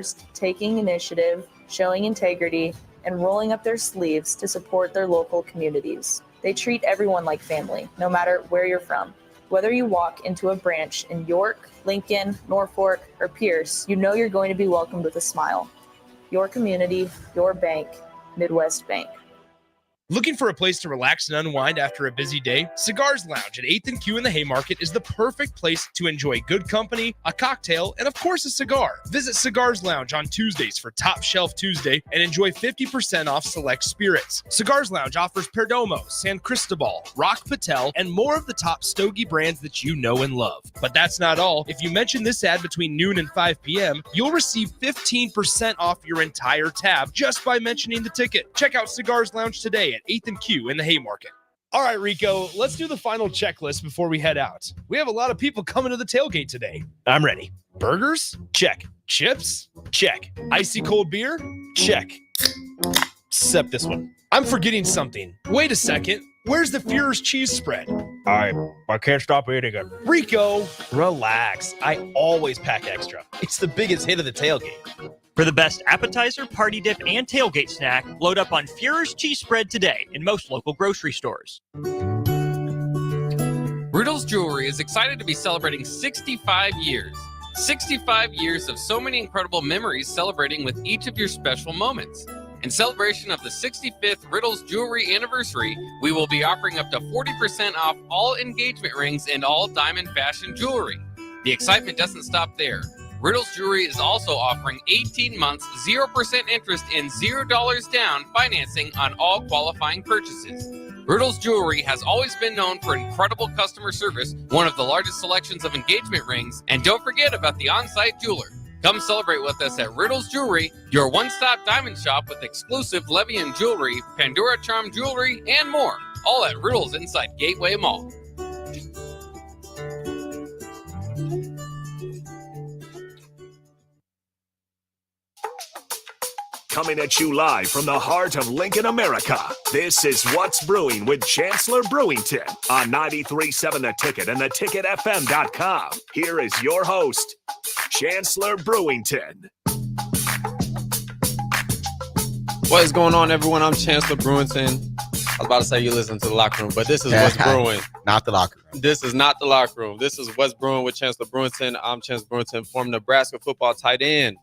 first taking initiative, showing integrity, and rolling up their sleeves to support their local communities. They treat everyone like family, no matter where you're from. Whether you walk into a branch in York, Lincoln, Norfolk, or Pierce, you know you're going to be welcomed with a smile. Your community, your bank, Midwest Bank. Looking for a place to relax and unwind after a busy day? Cigars Lounge at 8th and Q in the Haymarket is the perfect place to enjoy good company, a cocktail, and of course a cigar. Visit Cigars Lounge on Tuesdays for Top Shelf Tuesday and enjoy 50% off select spirits. Cigars Lounge offers Perdomo, San Cristobal, Rock Patel, and more of the top stogie brands that you know and love. But that's not all. If you mention this ad between noon and 5 p.m., you'll receive 15% off your entire tab just by mentioning the ticket. Check out Cigars Lounge today at 8th and Q in the Haymarket. All right, Rico, let's do the final checklist before we head out. We have a lot of people coming to the tailgate today. I'm ready. Burgers? Check. Chips? Check. Icy cold beer? Check. Except this one. I'm forgetting something. Wait a second. Where's the Führer's cheese spread? I can't stop eating it. Rico, relax. I always pack extra. It's the biggest hit of the tailgate. For the best appetizer, party dip, and tailgate snack, load up on Führer's cheese spread today in most local grocery stores. Riddle's Jewelry is excited to be celebrating 65 years. 65 years of so many incredible memories celebrating with each of your special moments. In celebration of the 65th Riddle's Jewelry anniversary, we will be offering up to 40% off all engagement rings and all diamond fashion jewelry. The excitement doesn't stop there. Riddle's Jewelry is also offering 18 months, 0% interest and $0 down financing on all qualifying purchases. Riddle's Jewelry has always been known for incredible customer service, one of the largest selections of engagement rings, and don't forget about the on-site jeweler. Come celebrate with us at Riddle's Jewelry, your one-stop diamond shop with exclusive Levian jewelry, Pandora Charm jewelry, and more. All at Riddle's inside Gateway Mall. Coming at you live from the heart of Lincoln, America. This is What's Brewing with Chancellor Brewington on 93.7 The Ticket and theticketfm.com. Here is your host, Chancellor Brewington. What is going on, everyone? I'm Chancellor Brewington. I was about to say you listen to the locker room, but this is What's Brewing. Not the locker room. This is not the locker room. This is What's Brewing with Chancellor Brewington. I'm Chancellor Brewington, former Nebraska football tight end.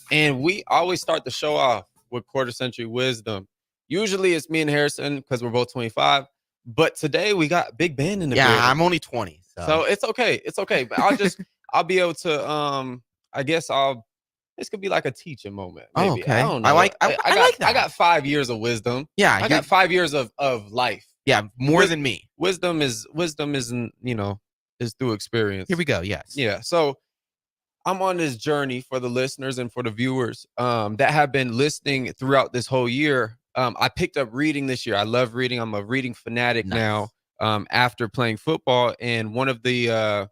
And we always start the show off with quarter century wisdom. Usually it's me and Harrison because we're both 25. But today we got Big Ben in the building. Yeah, I'm only 20. So it's okay. It's okay. But I'll be able to this could be like a teaching moment. Maybe. Oh, okay. I don't know. I like that. I got 5 years of wisdom. Yeah. I got 5 years of life. Yeah, more than me. Wisdom isn't, is through experience. Here we go. Yes. Yeah. So I'm on this journey for the listeners and for the viewers that have been listening throughout this whole year. I picked up reading this year. I love reading. I'm a reading fanatic now after playing football. And one of the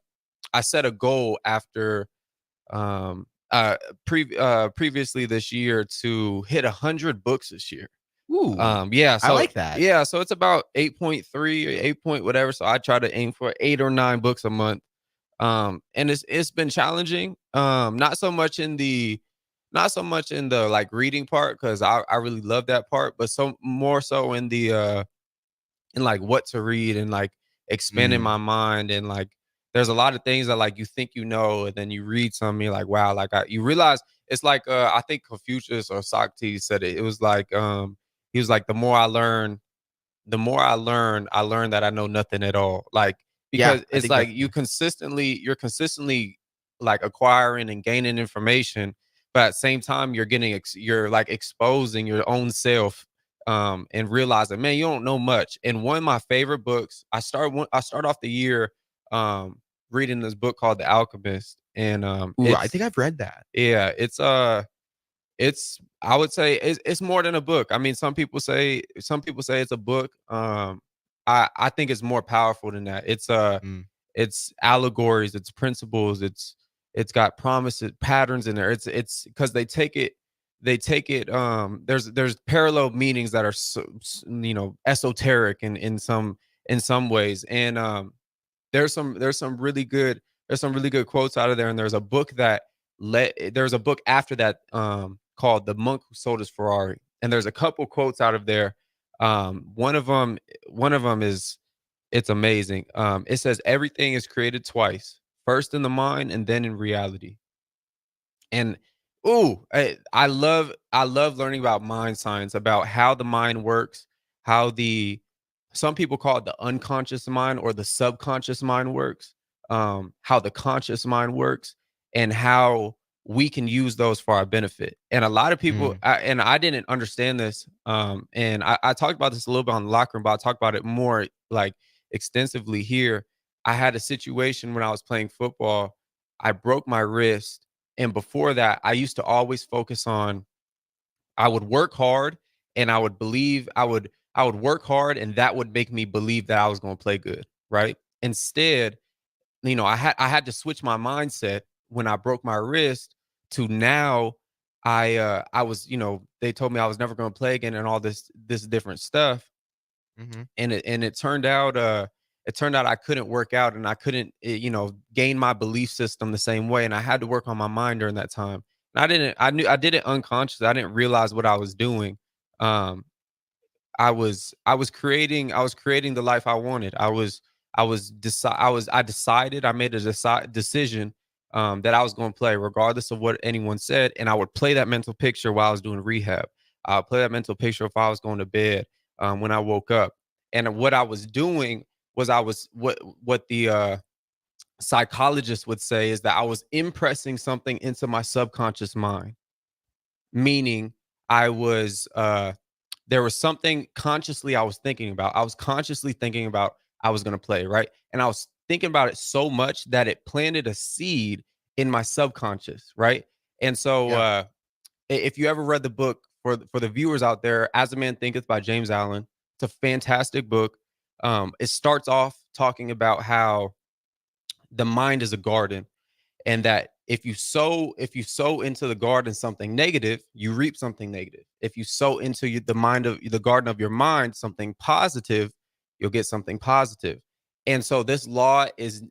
I set a goal after previously this year to hit 100 books this year. Ooh, yeah. So, I like that. Yeah. So it's about 8.3 or 8 point whatever. So I try to aim for 8 or 9 books a month. And it's been challenging. Not so much in the like reading part, because I really love that part, but more so in the in like what to read and like expanding my mind. And like there's a lot of things that like you think and then you read something, you're like, wow, like you realize it's like I think Confucius or Socrates said it. It was like he was like, the more I learn, I learn that I know nothing at all. Like, because it's like you're consistently like acquiring and gaining information, but at the same time you're like exposing your own self and realizing, man, you don't know much. And one of my favorite books, I start off the year reading this book called The Alchemist, and I think I've read that. Yeah, it's I would say it's more than a book. I mean, some people say it's a book. I think it's more powerful than that. It's allegories, it's principles, it's got promises, patterns in there. It's because they take it. There's parallel meanings that are esoteric in some ways. And there's some really good quotes out of there. And there's a book that there's a book after that called The Monk Who Sold His Ferrari, and there's a couple quotes out of there. One of them is, it's amazing. It says everything is created twice, first in the mind and then in reality. And I love learning about mind science, about how the mind works, how some people call it the unconscious mind or the subconscious mind works, how the conscious mind works, and how we can use those for our benefit. And a lot of people, and I didn't understand this, and I talked about this a little bit on the locker room, but I talked about it more like extensively here. I had a situation when I was playing football. I broke my wrist. And before that, I used to always focus on, I would work hard and I would work hard, and that would make me believe that I was going to play good. Right. Instead, I had to switch my mindset when I broke my wrist to now I was, they told me I was never going to play again and all this different stuff. And it turned out I couldn't work out, and I couldn't gain my belief system the same way, and I had to work on my mind during that time. And I did it unconsciously. I didn't realize what I was doing. I creating the life I wanted. I made a decision that I was going to play regardless of what anyone said, and I would play that mental picture while I was doing rehab. I'll play that mental picture if I was going to bed, when I woke up. And what I was doing was what the psychologists would say is that I was impressing something into my subconscious mind, meaning I was there was something consciously I was thinking about. I was consciously thinking about I was going to play, right? And I was thinking about it so much that it planted a seed in my subconscious, right? And so if you ever read the book, for the viewers out there, As a Man Thinketh by James Allen, it's a fantastic book. It starts off talking about how the mind is a garden, and that if you sow into the garden something negative, you reap something negative. If you sow into the garden of your mind something positive, you'll get something positive. And so this law is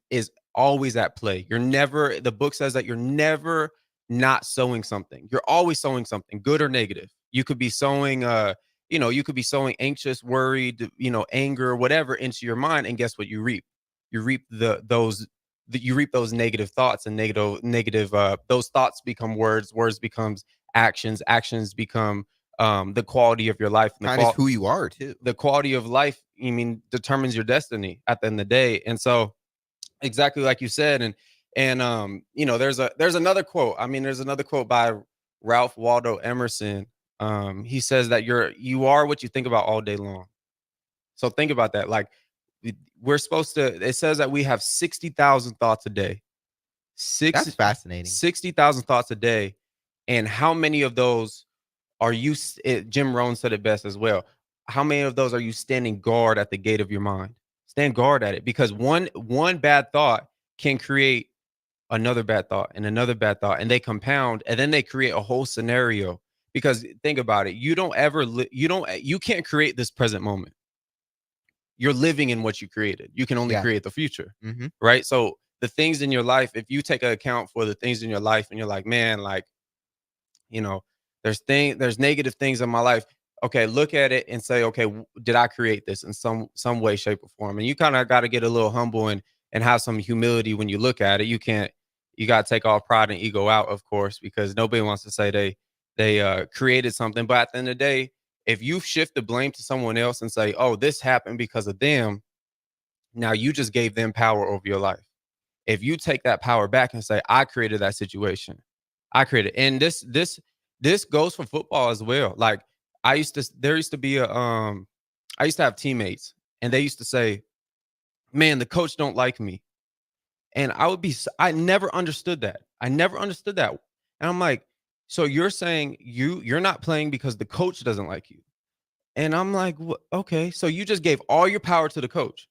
always at play. The book says that you're never not sowing something. You're always sowing something, good or negative. You could be sowing anxious, worried, anger, whatever into your mind, and guess what you reap? You reap those negative thoughts, and negative those thoughts become words becomes actions become the quality of your life, and kind of who you are too. The quality of life, determines your destiny at the end of the day. And so exactly like you said, and there's another quote. There's another quote by Ralph Waldo Emerson. He says that you are what you think about all day long. So think about that. Like, it says that we have 60,000 thoughts a day. That's fascinating. 60,000 thoughts a day. And how many of those are you, Jim Rohn said it best as well, how many of those are you standing guard at the gate of your mind? Stand guard at it, because one bad thought can create another bad thought and another bad thought, and they compound, and then they create a whole scenario. Because think about it, you can't create this present moment. You're living in what you created. You can only create the future, right? So the things in your life, if you take an account for the things in your life, and you're like, man, like, there's negative things in my life. Okay, look at it and say, okay, did I create this in some way, shape, or form? And you kind of got to get a little humble and have some humility when you look at it. You got to take all pride and ego out, of course, because nobody wants to say they created something. But at the end of the day, if you shift the blame to someone else and say, oh, this happened because of them, now you just gave them power over your life. If you take that power back and say, I created that situation, I created, and this goes for football as well. Like, I used to have teammates, and they used to say, man, the coach don't like me. And I never understood that. And I'm like, so you're saying you're not playing because the coach doesn't like you? And I'm like, okay, so you just gave all your power to the coach.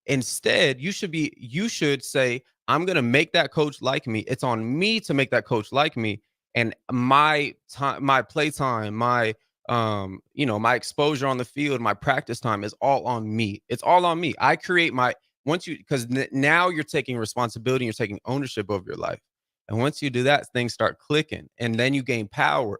Instead, you should say, I'm going to make that coach like me. It's on me to make that coach like me. And my time, my play time, my my exposure on the field, my practice time is all on me. It's all on me. I create because now you're taking responsibility, you're taking ownership of your life. And once you do that, things start clicking, and then you gain power.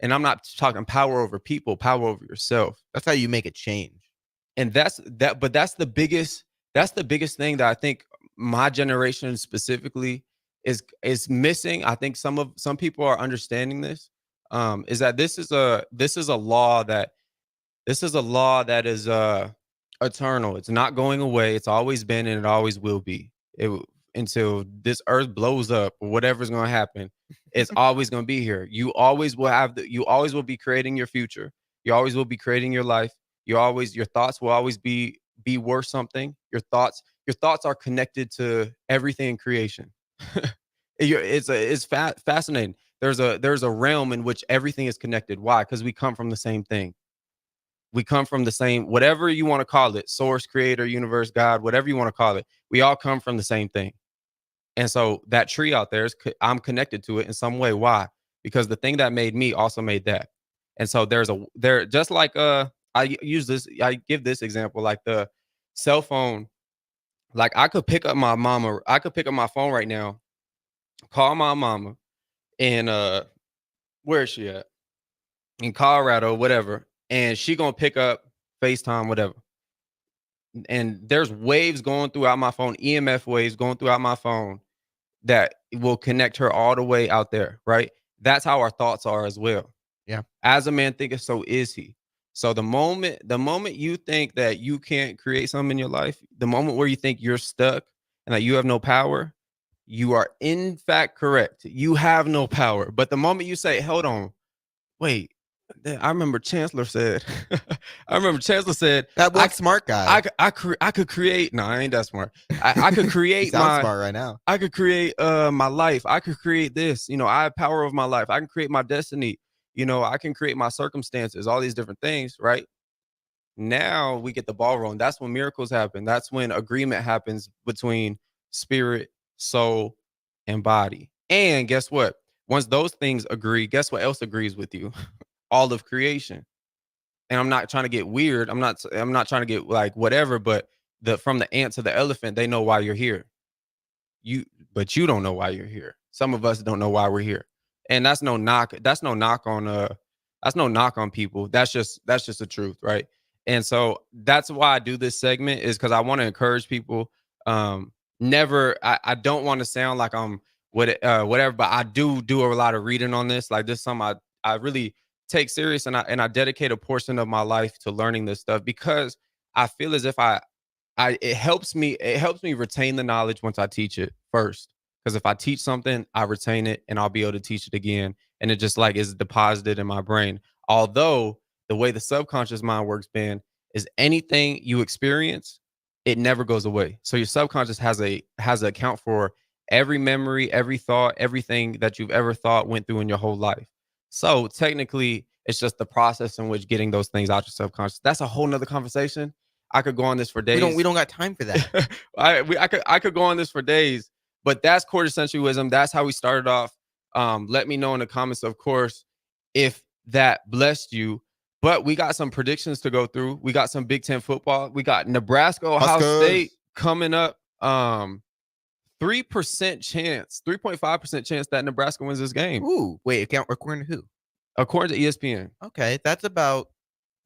And I'm not talking power over people, power over yourself. That's how you make a change. And that's the biggest thing that I think my generation specifically is missing. I think some people are understanding this. Is that this is a law that is eternal. It's not going away. It's always been and it always will be. Until this earth blows up or whatever's going to happen, it's always going to be here. You always will be creating your future. You always will be creating your life. Your thoughts will always be worth something. Your thoughts are connected to everything in creation. It's fascinating. There's a realm in which everything is connected. Why? Because we come from the same thing. We come from the same, whatever you want to call it, source, creator, universe, God, whatever you want to call it. We all come from the same thing. And so that tree out there, I'm connected to it in some way. Why? Because the thing that made me also made that. And so just like I give this example, like the cell phone. Like I could pick up my phone right now, call my mama, and where is she at? In Colorado, whatever. And she gonna pick up FaceTime, whatever. And there's waves going throughout my phone, EMF waves going throughout my phone that will connect her all the way out there, right? That's how our thoughts are as well. Yeah. As a man thinketh, so is he. So the moment you think that you can't create something in your life, the moment where you think you're stuck and that you have no power, you are in fact correct. You have no power. But the moment you say, hold on, wait, I remember Chancellor said, That one smart guy. I could create. No, I ain't that smart. I could create smart right now. I could create my life. I could create this. I have power of my life. I can create my destiny. I can create my circumstances, all these different things, right? Now we get the ball rolling. That's when miracles happen. That's when agreement happens between spirit, soul, and body. And guess what? Once those things agree, guess what else agrees with you? All of creation. And I'm not trying to get weird. I'm not trying to get like whatever, but from the ant to the elephant, they know why you're here. But you don't know why you're here. Some of us don't know why we're here. And that's no knock on people. That's just the truth, right? And so that's why I do this segment, is because I want to encourage people. I don't want to sound like I'm whatever, but I do a lot of reading on this. Like this is something I really take serious, and I dedicate a portion of my life to learning this stuff, because I feel as if it helps me retain the knowledge once I teach it first. Because if I teach something, I retain it and I'll be able to teach it again. And it just like is deposited in my brain. Although the way the subconscious mind works, Ben, is anything you experience, it never goes away. So your subconscious has an account for every memory, every thought, everything that you've ever thought went through in your whole life. So technically, it's just the process in which getting those things out your subconscious. That's a whole nother conversation. I could go on this for days. We don't got time for that. I could go on this for days. But that's quarter century wisdom. That's how we started off. Let me know in the comments, of course, if that blessed you. But we got some predictions to go through. We got some Big Ten football. We got Nebraska, Ohio State coming up. 3% chance, 3.5% chance that Nebraska wins this game. Ooh, wait, according to who? According to ESPN. Okay, that's about,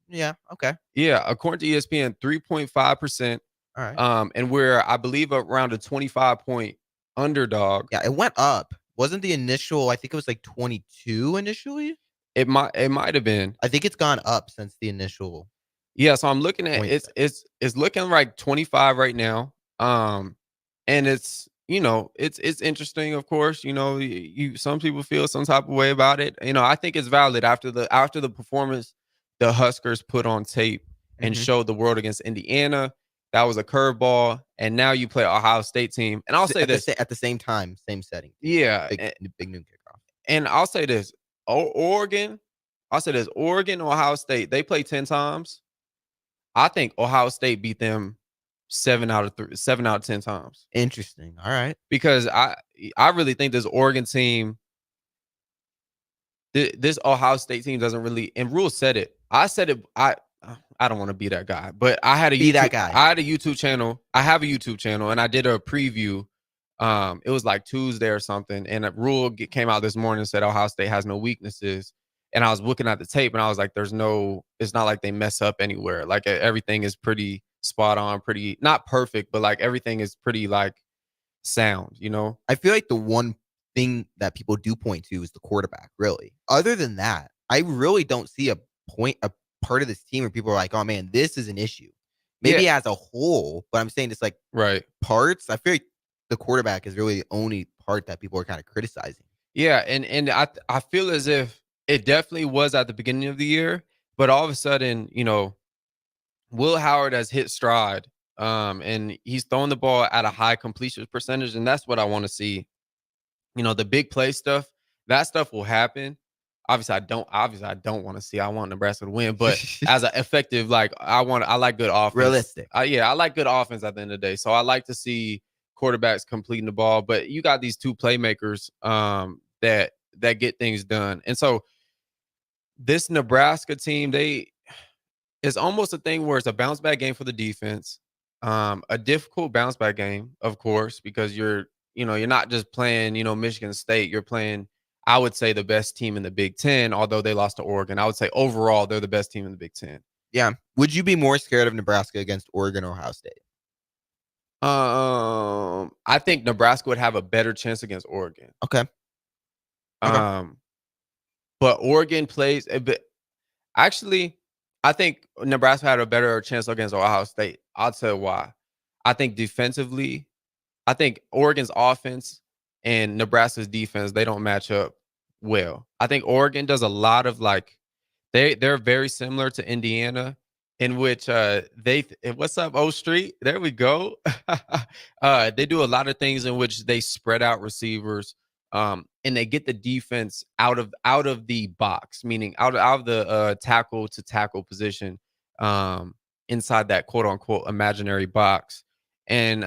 yeah, okay. Yeah, according to ESPN, 3.5%. All right. And we're, I believe, around a 25-point underdog. Yeah, it went up. Wasn't the initial, I think it was like 22 initially? It might have been. I think it's gone up since the initial. Yeah, so I'm looking at it's looking like 25 right now. And it's it's interesting, of course. Some people feel some type of way about it. I think it's valid after the performance the Huskers put on tape and showed the world against Indiana. That was a curveball, and now you play Ohio State team. And I'll say this at the same time, same setting. Yeah, big noon kickoff. And I'll say this: Oregon, Ohio State. They play 10 times. I think Ohio State beat them 7 out of 10 times. Interesting. All right, because I really think this Oregon team, this Ohio State team doesn't really. And Rule said it. I said it. I don't want to be that guy, but I had a YouTube channel. I have a YouTube channel, and I did a preview It was like Tuesday or something, and a rule came out this morning and said Ohio State has no weaknesses. And I was looking at the tape, and I was like, "There's no. It's not like they mess up anywhere. Like everything is pretty spot on, pretty not perfect, but like everything is pretty like sound. You know? I feel like the one thing that people do point to is the quarterback. Really, other than that, I really don't see a part of this team where people are like, "Oh man, this is an issue." Maybe as a whole, but I'm saying it's like Right. parts. I feel like the quarterback is really the only part that people are kind of criticizing. Yeah, and I feel as if it definitely was at the beginning of the year, but all of a sudden, you know, Will Howard has hit stride, and he's throwing the ball at a high completion percentage, and that's what I want to see. You know, the big play stuff, that stuff will happen. Obviously, I don't want to see. I want Nebraska to win, but as an effective, like I like good offense. Realistic. I like good offense at the end of the day. So I like to see quarterbacks completing the ball, but you got these two playmakers that get things done. And so this Nebraska team, it's almost a thing where it's a bounce back game for the defense. A difficult bounce back game, of course, because you're not just playing, Michigan State. You're playing, I would say, the best team in the Big Ten, although they lost to Oregon. I would say overall, they're the best team in the Big Ten. Yeah. Would you be more scared of Nebraska against Oregon or Ohio State? I think Nebraska would have a better chance against Oregon. Okay. But Oregon plays, but actually, I think Nebraska had a better chance against Ohio State. I'll tell you why. I think defensively, I think Oregon's offense and Nebraska's defense, they don't match up well. I think Oregon does a lot of they're very similar to Indiana, in which what's up, O Street? There we go. They do a lot of things in which they spread out receivers, and they get the defense out of the box, meaning out of the tackle to tackle position, inside that quote unquote imaginary box. And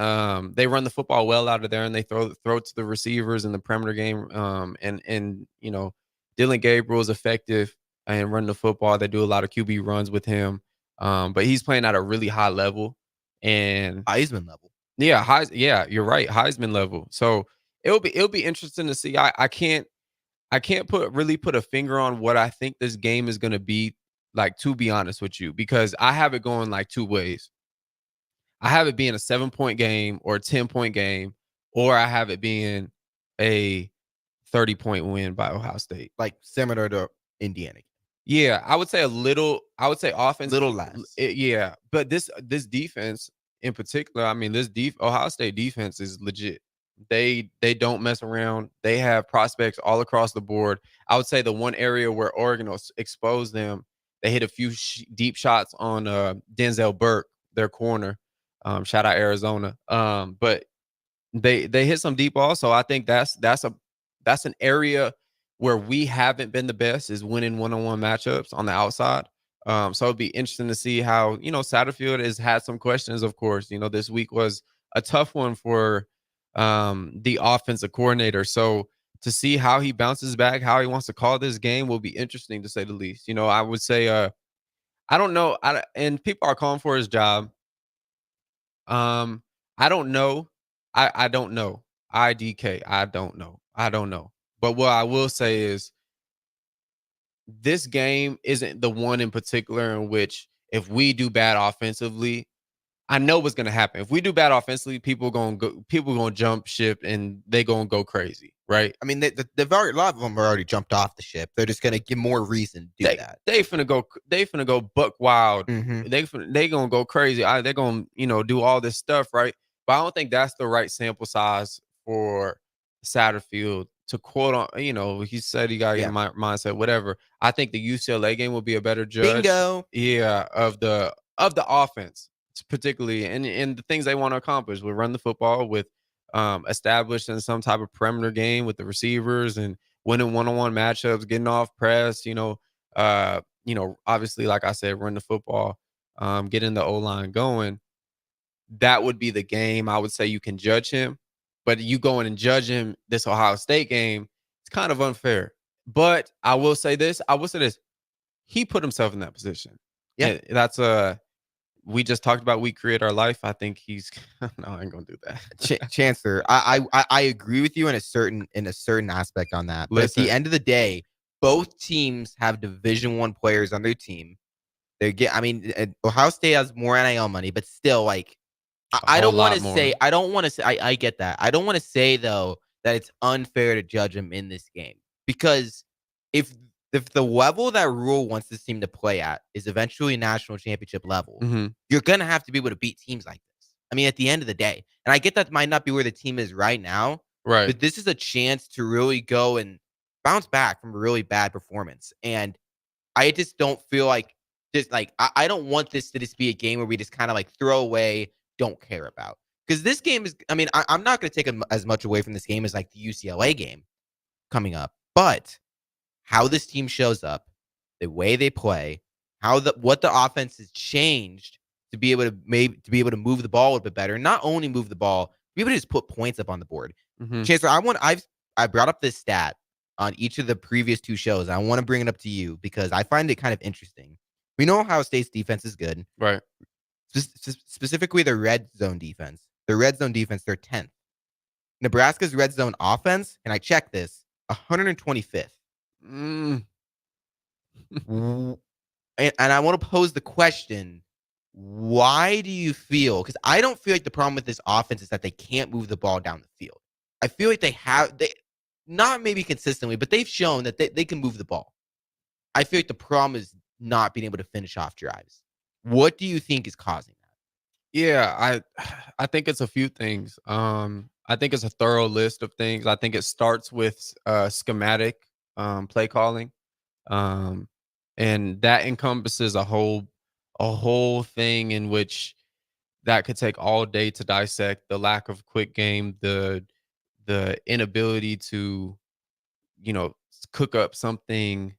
they run the football well out of there, and they throw it to the receivers in the perimeter game. And Dylan Gabriel is effective and run the football. They do a lot of QB runs with him, but he's playing at a really high level and Heisman level. Yeah, you're right, Heisman level. So it'll be interesting to see. I can't put a finger on what I think this game is going to be like, to be honest with you, because I have it going like two ways. I have it being a 7-point game or a 10-point game, or I have it being a 30-point win by Ohio State. Like similar to Indiana. Yeah, I would say offense. Little less. Yeah, but this defense in particular, I mean, Ohio State defense is legit. They don't mess around. They have prospects all across the board. I would say the one area where Oregon will expose them, they hit a few deep shots on Denzel Burke, their corner. Shout out Arizona. But they hit some deep balls. So I think that's an area where we haven't been the best, is winning one-on-one matchups on the outside. So it'd be interesting to see how, Satterfield has had some questions, of course. This week was a tough one for the offensive coordinator. So to see how he bounces back, how he wants to call this game will be interesting, to say the least. I would say, I don't know. And people are calling for his job. I don't know. I don't know. IDK. I don't know. But what I will say is, this game isn't the one in particular in which, if we do bad offensively, I know what's going to happen. If we do bad offensively, people going to jump ship and they going to go crazy, right? I mean, they've already, a lot of them are already jumped off the ship. They're just going to give more reason to do that. They finna go buck wild. Mm-hmm. They going to go crazy. They're going to, do all this stuff, right? But I don't think that's the right sample size for Satterfield to quote on. He said he got to get my mindset, whatever. I think the UCLA game will be a better judge. Bingo. Yeah, of the offense, particularly, and the things they want to accomplish with run the football, with establishing some type of perimeter game with the receivers, and winning one-on-one matchups, getting off press. Obviously, like I said, run the football, getting the O-line going. That would be the game I would say you can judge him. But you going and judge him this Ohio State game, it's kind of unfair. But I will say this. He put himself in that position. Yeah. That's we just talked about we create our life. I think he's no, I ain't gonna do that. Chancellor, I agree with you in a certain aspect on that. But at the end of the day, both teams have Division I players on their team. Ohio State has more NIL money, but still, like, I don't want to say. I get that. I don't want to say though that it's unfair to judge them in this game, because if the level that Rule wants this team to play at is eventually national championship level, you're gonna have to be able to beat teams like this. I mean, at the end of the day, and I get that might not be where the team is right now, right? But this is a chance to really go and bounce back from a really bad performance. And I just don't feel like I don't want this to just be a game where we just kind of like throw away, don't care about. Because this game is, I mean, I'm not going to take as much away from this game as like the UCLA game coming up, but how this team shows up, the way they play, what the offense has changed to be able to move the ball a little bit better. Not only move the ball, be able to just put points up on the board. Chancellor, I brought up this stat on each of the previous two shows. I want to bring it up to you because I find it kind of interesting. We know Ohio State's defense is good, right? Specifically, the red zone defense. The red zone defense, they're 10th. Nebraska's red zone offense, and I checked this, 125th. And I want to pose the question, why do you feel, because I don't feel like the problem with this offense is that they can't move the ball down the field. I feel like they not maybe consistently, but they've shown that they can move the ball. I feel like the problem is not being able to finish off drives. What do you think is causing that? Yeah, I think it's a few things. I think it's a thorough list of things. I think it starts with schematic play calling. And that encompasses a whole thing in which that could take all day to dissect. The lack of quick game, the inability to, cook up something.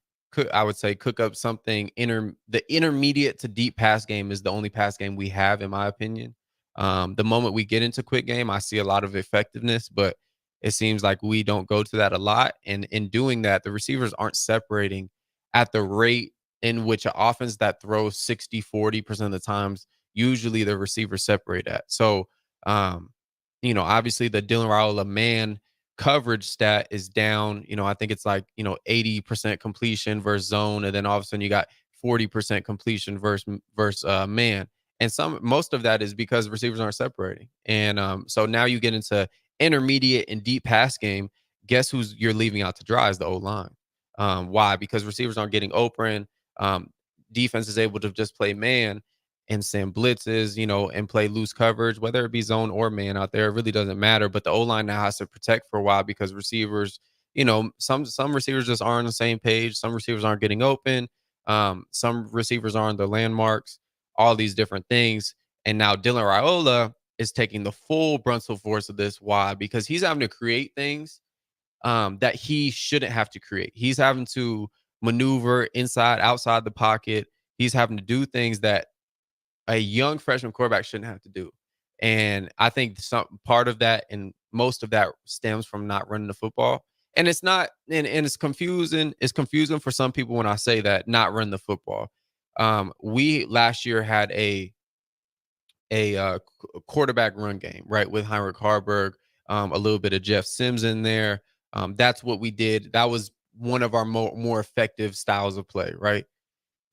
I would say cook up something. The intermediate to deep pass game is the only pass game we have, in my opinion. The moment we get into quick game, I see a lot of effectiveness, but it seems like we don't go to that a lot. And in doing that, the receivers aren't separating at the rate in which an offense that throws 60-40% of the times, usually the receivers separate at. So, obviously the Dylan Raiola man coverage stat is down. I think it's like, 80% completion versus zone. And then all of a sudden you got 40% completion versus man. And most of that is because receivers aren't separating. And so now you get into intermediate and deep pass game. Guess who's you're leaving out to dry is the O-line. Why? Because receivers aren't getting open. Defense is able to just play man and send blitzes, and play loose coverage, whether it be zone or man out there. It really doesn't matter. But the O-line now has to protect for a while because receivers, some receivers just aren't on the same page. Some receivers aren't getting open. Some receivers aren't the landmarks, all these different things. And now Dylan Raiola is taking the full brutal force of this. Why? Because he's having to create things that he shouldn't have to create. He's having to maneuver inside, outside the pocket. He's having to do things that a young freshman quarterback shouldn't have to do. And I think some part of that and most of that stems from not running the football. And it's not, and it's confusing. It's confusing for some people when I say that, not running the football. We last year had a quarterback run game, right? With Heinrich Harburg, a little bit of Jeff Sims in there. That's what we did. That was one of our more effective styles of play, right?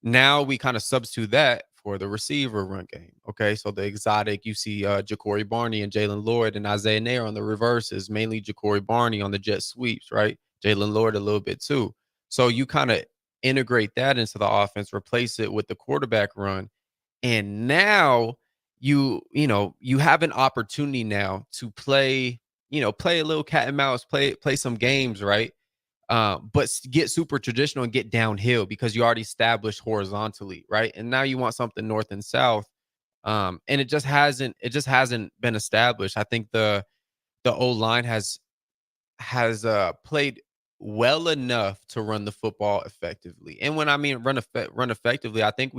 Now we kind of substitute that for the receiver run game. Okay, so the exotic, you see Ja'Cory Barney and Jalen Lloyd and Isaiah Nair on the reverses, mainly Ja'Cory Barney on the jet sweeps, right? Jalen Lloyd a little bit too. So you kind of integrate that into the offense, replace it with the quarterback run. And now you have an opportunity now to play a little cat and mouse, play some games, right? But get super traditional and get downhill because you already established horizontally, right? And now you want something north and south. And it just hasn't been established. I think the O-line has played well enough to run the football effectively. And when I mean run effectively, I think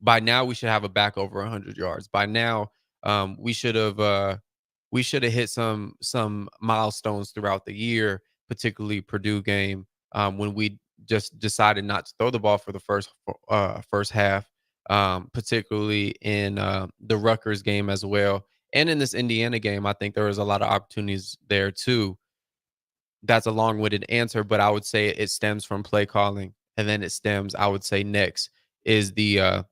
by now we should have a back over 100 yards. By now, we should have hit some milestones throughout the year, particularly Purdue game, when we just decided not to throw the ball for the first half. particularly in the Rutgers game as well. And in this Indiana game, I think there was a lot of opportunities there too. That's a long-winded answer, but I would say it stems from play calling. And then it stems, I would say next, is the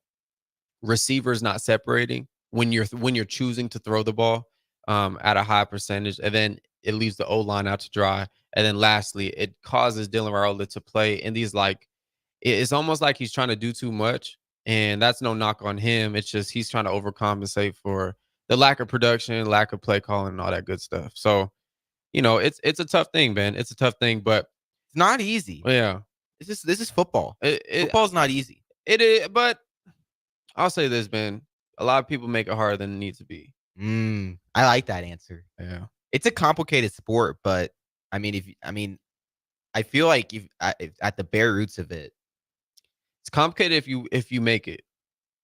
receivers not separating when you're choosing to throw the ball at a high percentage. And then it leaves the O-line out to dry. And then lastly, it causes Dylan Raiola to play in these it's almost like he's trying to do too much. And that's no knock on him. It's just he's trying to overcompensate for the lack of production, lack of play calling, and all that good stuff. So, it's a tough thing, man. It's a tough thing, but It's not easy. yeah, This is football. Football's not easy. it is. But I'll say this, man. A lot of people make it harder than it needs to be. I like that answer. Yeah. It's a complicated sport, but I feel like if at the bare roots of it, It's complicated if you make it.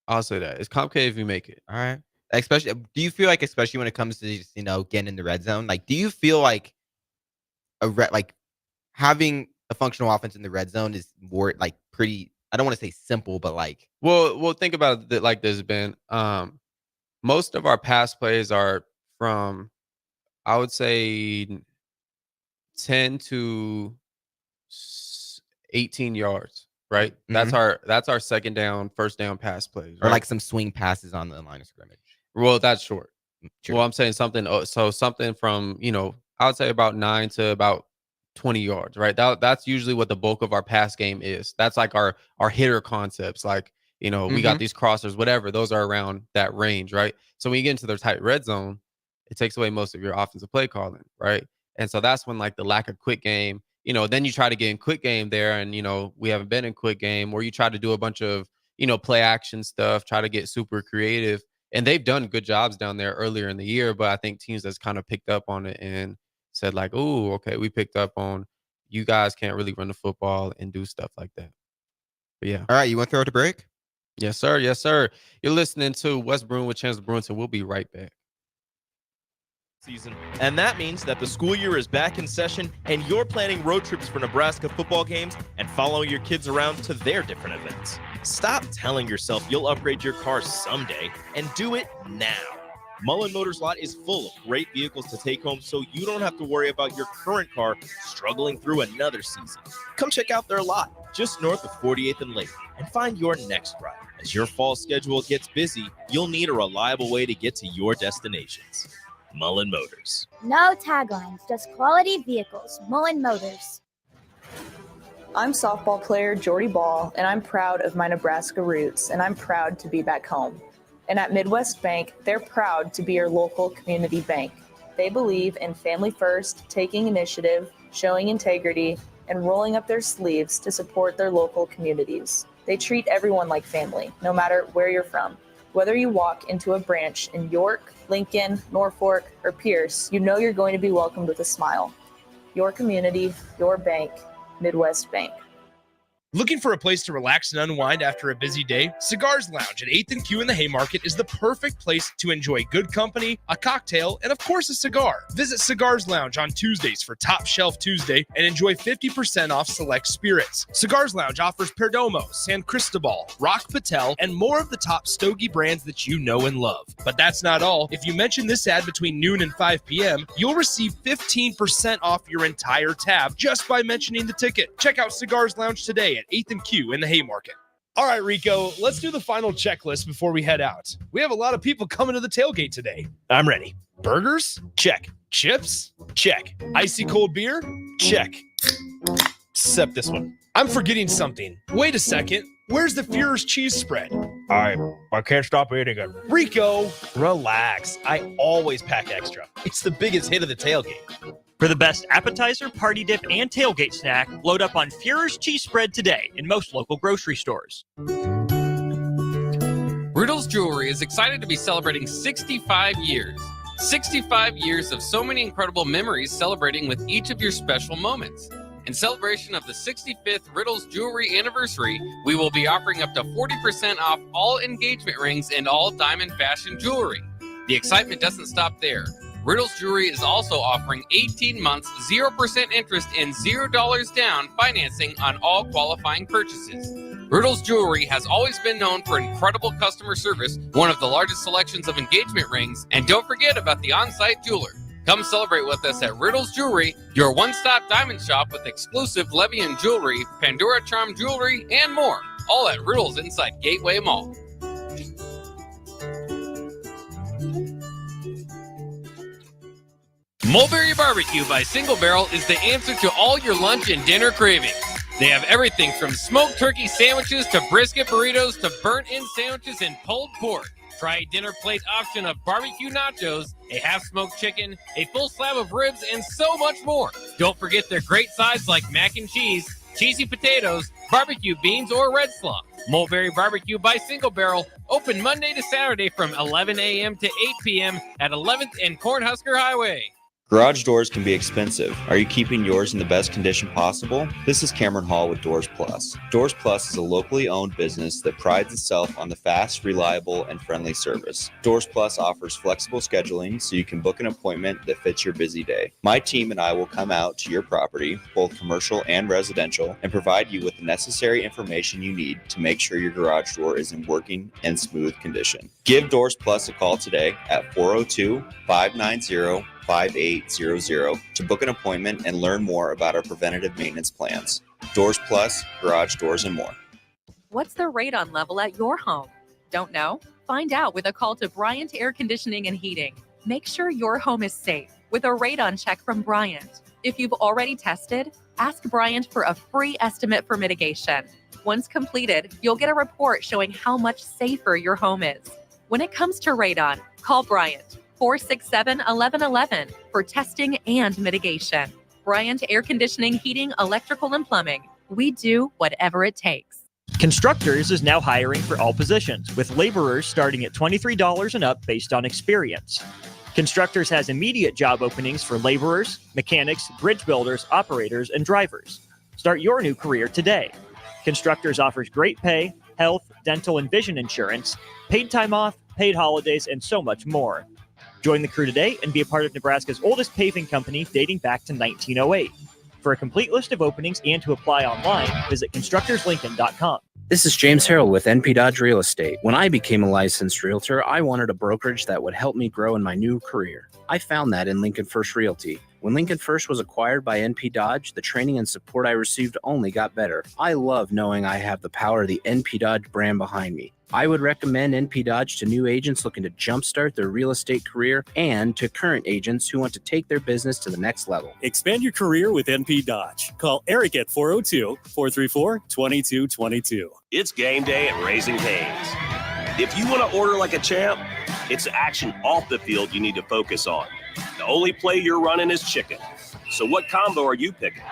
I'll say that. It's complicated if you make it. all right. Especially, do you feel like, especially when it comes to just, getting in the red zone, like, do you feel like having a functional offense in the red zone is more like pretty? I don't want to say simple, but like, Well, think about it like this, Ben. Most of our pass plays are from, I would say, 10 to 18 yards, right? That's our second down, first down pass plays, or right? like some swing passes on the line of scrimmage. Well, that's short. Sure. Well, I'm saying something. So something from I would say about 9 to about 20 yards, right? That's usually what the bulk of our pass game is. That's like our hitter concepts. Like we got these crossers, whatever. Those are around that range, right? So when you get into the tight red zone, it takes away most of your offensive play calling, right? And so that's when like the lack of quick game. Then you try to get in quick game there, and we haven't been in quick game, or you try to do a bunch of play action stuff, try to get super creative. And they've done good jobs down there earlier in the year, but I think teams that's kind of picked up on it and said like, "Oh, okay, we picked up on you guys can't really run the football and do stuff like that." But yeah. All right, you want to throw it to break? Yes, sir. Yes, sir. You're listening to What's Brewing with Chancellor Brewington. We'll be right back. Season, and that means that the school year is back in session and you're planning road trips for Nebraska football games and following your kids around to their different events. Stop telling yourself you'll upgrade your car someday and do it now. Mullen Motors Lot is full of great vehicles to take home, so you don't have to worry about your current car struggling through another season. Come check out their lot just north of 48th and Lake and find your next ride. As your fall schedule gets busy, you'll need a reliable way to get to your destinations. Mullen Motors. No taglines, just quality vehicles. Mullen Motors. I'm softball player Jordy Ball, and I'm proud of my Nebraska roots, and I'm proud to be back home. And at Midwest Bank, they're proud to be your local community bank. They believe in family first, taking initiative, showing integrity, and rolling up their sleeves to support their local communities. They treat everyone like family, no matter where you're from. Whether you walk into a branch in York, Lincoln, Norfolk, or Pierce, you know you're going to be welcomed with a smile. Your community, your bank, Midwest Bank. Looking for a place to relax and unwind after a busy day? Cigars Lounge at 8th and Q in the Haymarket is the perfect place to enjoy good company, a cocktail, and of course a cigar. Visit Cigars Lounge on Tuesdays for Top Shelf Tuesday and enjoy 50% off select spirits. Cigars Lounge offers Perdomo, San Cristobal, Rock Patel, and more of the top stogie brands that you know and love. But that's not all. If you mention this ad between noon and 5 p.m., you'll receive 15% off your entire tab just by mentioning the ticket. Check out Cigars Lounge today at 8th and Q in the Haymarket. All right, Rico, let's do the final checklist before we head out. We have a lot of people coming to the tailgate today. I'm ready. Burgers? Check. Chips? Check. Icy cold beer? Check. Except this one. I'm forgetting something. Wait a second. Where's the Führer's cheese spread? I can't stop eating it. Rico! Relax. I always pack extra. It's the biggest hit of the tailgate. For the best appetizer, party dip, and tailgate snack, load up on Führer's cheese spread today in most local grocery stores. Riddle's Jewelry is excited to be celebrating 65 years. 65 years of so many incredible memories celebrating with each of your special moments. In celebration of the 65th Riddle's Jewelry anniversary, we will be offering up to 40% off all engagement rings and all diamond fashion jewelry. The excitement doesn't stop there. Riddle's Jewelry is also offering 18 months, 0% interest and $0 down financing on all qualifying purchases. Riddle's Jewelry has always been known for incredible customer service, one of the largest selections of engagement rings, and don't forget about the on-site jeweler. Come celebrate with us at Riddle's Jewelry, your one-stop diamond shop with exclusive Levian jewelry, Pandora Charm jewelry, and more. All at Riddle's inside Gateway Mall. Mulberry Barbecue by Single Barrel is the answer to all your lunch and dinner cravings. They have everything from smoked turkey sandwiches to brisket burritos to burnt-in sandwiches and pulled pork. Try a dinner plate option of barbecue nachos, a half-smoked chicken, a full slab of ribs, and so much more. Don't forget their great sides like mac and cheese, cheesy potatoes, barbecue beans, or red slaw. Mulberry Barbecue by Single Barrel, open Monday to Saturday from 11 a.m. to 8 p.m. at 11th and Cornhusker Highway. Garage doors can be expensive. Are you keeping yours in the best condition possible? This is Cameron Hall with Doors Plus. Doors Plus is a locally owned business that prides itself on the fast, reliable, and friendly service. Doors Plus offers flexible scheduling so you can book an appointment that fits your busy day. My team and I will come out to your property, both commercial and residential, and provide you with the necessary information you need to make sure your garage door is in working and smooth condition. Give Doors Plus a call today at 402-590-5800 to book an appointment and learn more about our preventative maintenance plans. Doors Plus, garage doors, and more. What's the radon level at your home? Don't know? Find out with a call to Bryant Air Conditioning and Heating. Make sure your home is safe with a radon check from Bryant. If you've already tested, ask Bryant for a free estimate for mitigation. Once completed, you'll get a report showing how much safer your home is. When it comes to radon, call Bryant 467-1111 for testing and mitigation. Bryant Air Conditioning, Heating, Electrical, and Plumbing. We do whatever it takes. Constructors is now hiring for all positions, with laborers starting at $23 and up based on experience. Constructors has immediate job openings for laborers, mechanics, bridge builders, operators, and drivers. Start your new career today. Constructors offers great pay, health, dental, and vision insurance, paid time off, paid holidays, and so much more. Join the crew today and be a part of Nebraska's oldest paving company dating back to 1908. For a complete list of openings and to apply online, visit constructorslincoln.com. This is James Harrell with NP Dodge Real Estate. When I became a licensed realtor, I wanted a brokerage that would help me grow in my new career. I found that in Lincoln First Realty. When Lincoln First was acquired by NP Dodge, the training and support I received only got better. I love knowing I have the power of the NP Dodge brand behind me. I would recommend NP Dodge to new agents looking to jumpstart their real estate career and to current agents who want to take their business to the next level. Expand your career with NP Dodge. Call Eric at 402-434-2222. It's game day at Raising Cane's. If you want to order like a champ, it's action off the field you need to focus on. The only play you're running is chicken. So what combo are you picking?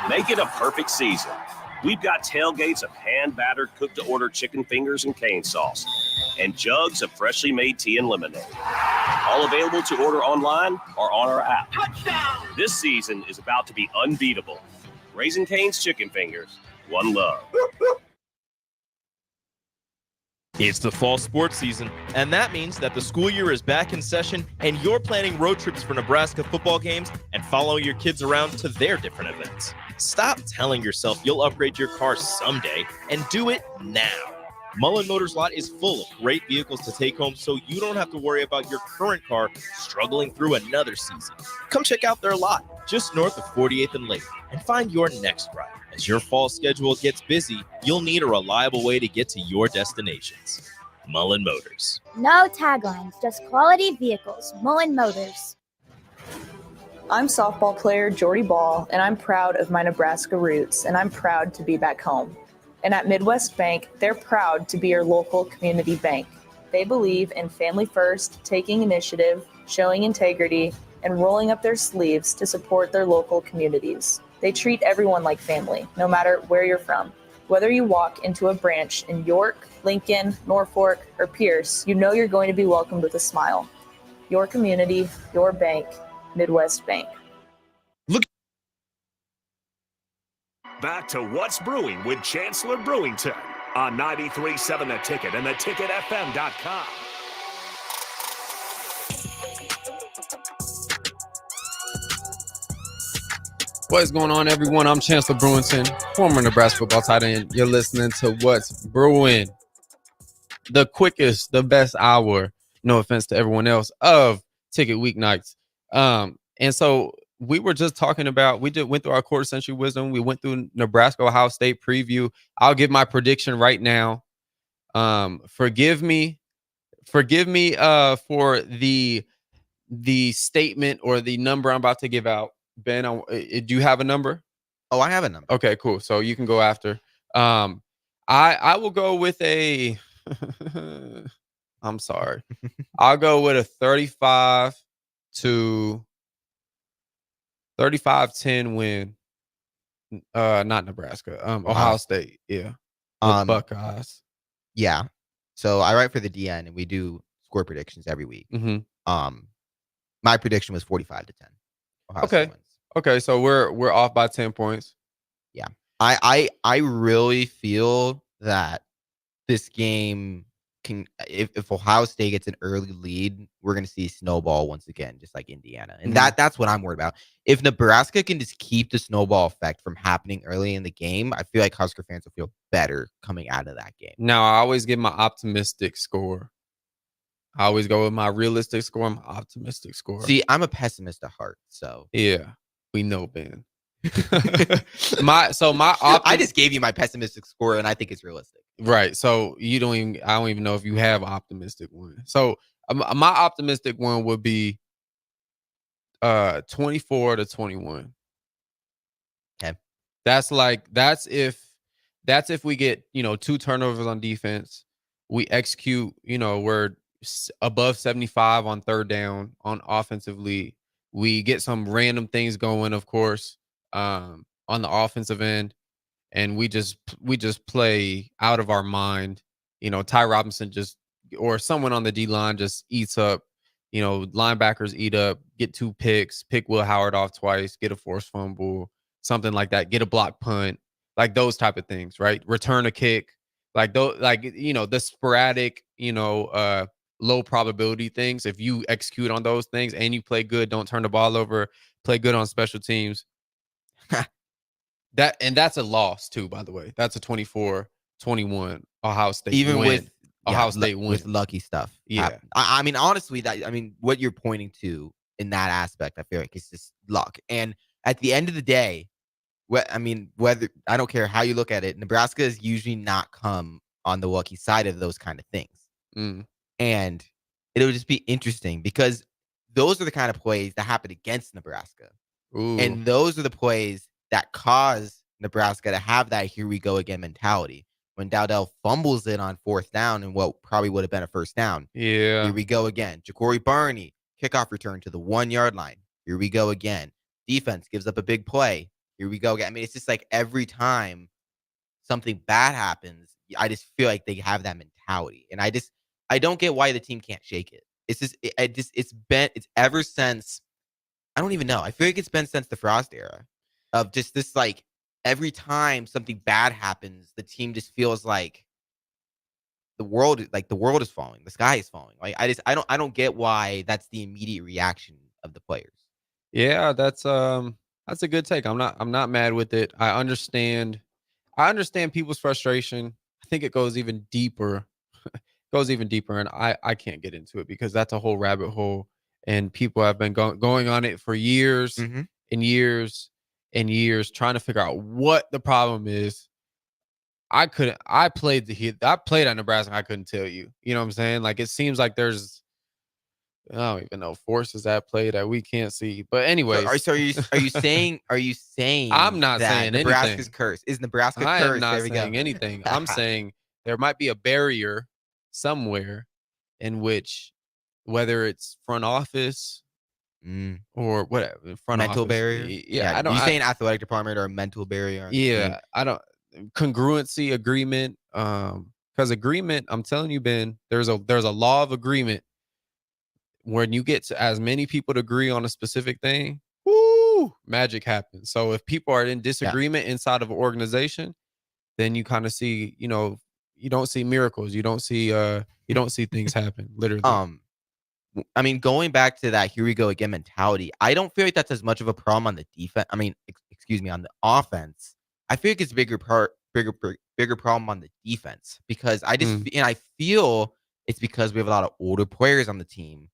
Make it a perfect season. We've got tailgates of hand-battered, cooked-to-order chicken fingers and cane sauce, and jugs of freshly made tea and lemonade. All available to order online or on our app. Touchdown! This season is about to be unbeatable. Raising Cane's Chicken Fingers, one love. It's the fall sports season, and that means that the school year is back in session and you're planning road trips for Nebraska football games and following your kids around to their different events. Stop telling yourself you'll upgrade your car someday and do it now. Mullen Motors lot is full of great vehicles to take home so you don't have to worry about your current car struggling through another season. Come check out their lot just north of 48th and Lake and find your next ride. As your fall schedule gets busy, you'll need a reliable way to get to your destinations. Mullen Motors. No taglines, just quality vehicles. Mullen Motors. I'm softball player Jordy Ball, and I'm proud of my Nebraska roots, and I'm proud to be back home. And at Midwest Bank, they're proud to be your local community bank. They believe in family first, taking initiative, showing integrity, and rolling up their sleeves to support their local communities. They treat everyone like family, no matter where you're from. Whether you walk into a branch in York, Lincoln, Norfolk, or Pierce, you know you're going to be welcomed with a smile. Your community, your bank, Midwest Bank. Back to What's Brewing with Chancellor Brewington on 93.7 The Ticket and theticketfm.com. What is going on, everyone? I'm Chancellor Brewington, former Nebraska football tight end. You're listening to What's Brewing, the quickest, the best hour, no offense to everyone else, of Ticket Weeknights. And so we were just talking about, went through our quarter century wisdom. We went through Nebraska Ohio State preview. I'll give my prediction right now. Forgive me for the statement or the number I'm about to give out. Ben, do you have a number? Oh, I have a number. Okay, cool. So you can go after. I will go with a I'm sorry. I'll go with a 35-10 win. Not Nebraska. Ohio State. Yeah. The Buckeyes. Yeah. So I write for the DN and we do score predictions every week. My prediction was 45-10. Ohio State wins. Okay, so we're off by 10 points. Yeah. I really feel that this game can, if Ohio State gets an early lead, we're going to see snowball once again, just like Indiana. And that's what I'm worried about. If Nebraska can just keep the snowball effect from happening early in the game, I feel like Husker fans will feel better coming out of that game. Now, I always give my optimistic score. I always go with my realistic score, my optimistic score. See, I'm a pessimist at heart, so. Yeah, we know, Ben. I just gave you my pessimistic score, and I think it's realistic. Right. So I don't even know if you have optimistic one. So my optimistic one would be 24-21. Okay. That's if we get 2 turnovers on defense. We execute, we're above 75 on third down on offensively. We get some random things going, of course, on the offensive end, and we just play out of our mind. Ty Robinson or someone on the D line just eats up. Linebackers eat up, get 2 picks, pick Will Howard off twice, get a forced fumble, something like that, get a block punt, like those type of things, right? Return a kick, the sporadic, low probability things. If you execute on those things and you play good, don't turn the ball over, play good on special teams. That's a loss too, by the way. That's a 24-21 Ohio State even win. With Ohio State win with lucky stuff. Yeah. I mean, honestly, what you're pointing to in that aspect, I feel like it's just luck. And at the end of the day, whether I don't care how you look at it, Nebraska has usually not come on the lucky side of those kind of things. And it would just be interesting because those are the kind of plays that happen against Nebraska. Ooh. And those are the plays that cause Nebraska to have that here we go again mentality. When Dowdell fumbles it on 4th down and what probably would have been a 1st down. Yeah. Here we go again. Ja'Cory Barney, kickoff return to the 1-yard line. Here we go again. Defense gives up a big play. Here we go again. I mean, it's just like every time something bad happens, I just feel like they have that mentality. And I don't get why the team can't shake it. It's just, it's ever since, I don't even know. I feel like it's been since the Frost era of just this, like, every time something bad happens, the team just feels like the world is falling. The sky is falling. Like, I don't get why that's the immediate reaction of the players. Yeah, that's a good take. I'm not mad with it. I understand people's frustration. I think it goes even deeper. And I can't get into it because that's a whole rabbit hole and people have been going on it for years and years and years trying to figure out what the problem is. I played at Nebraska. I couldn't tell you. You know what I'm saying? Like, it seems like there's, I don't even know, forces at play that we can't see. But anyway, So are you saying I'm not that saying Nebraska's anything. cursed? Is Nebraska cursed? I am not There we saying go. anything. I'm saying there might be a barrier somewhere in which, whether it's front office or whatever, mental office, barrier. Yeah, I don't. You saying athletic department or a mental barrier? Yeah, I don't. Congruency agreement. Because agreement, I'm telling you, Ben, there's a law of agreement. When you get to as many people to agree on a specific thing, woo, magic happens. So if people are in disagreement inside of an organization, then you kind of see, you don't see miracles. You don't see things happen, literally. I mean, going back to that here we go again mentality, I don't feel like that's as much of a problem on the defense. I mean, on the offense, I feel like it's bigger problem on the defense because I feel it's because we have a lot of older players on the team,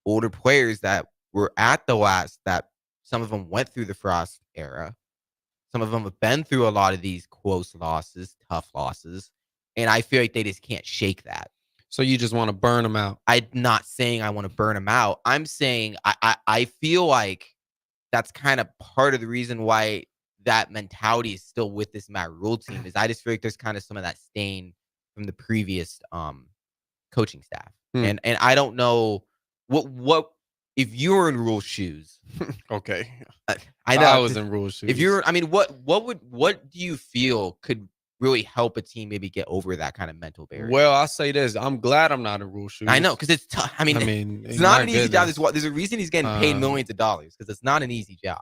older players that were at the last, that some of them went through the Frost era. Some of them have been through a lot of these close losses, tough losses, and I feel like they just can't shake that. So you just want to burn them out? I'm not saying I want to burn them out. I'm saying I feel like that's kind of part of the reason why that mentality is still with this Matt Rule team is I just feel like there's kind of some of that stain from the previous coaching staff. And I don't know what if you were in Rule's shoes. Okay. I know I was in Rule's shoes. If you're, I mean, what do you feel could really help a team maybe get over that kind of mental barrier? Well, I'll say this. I'm glad I'm not in Rule's shoes. I know, because it's tough. I mean, it's not an easy job. There's a reason he's getting paid millions of dollars, because it's not an easy job.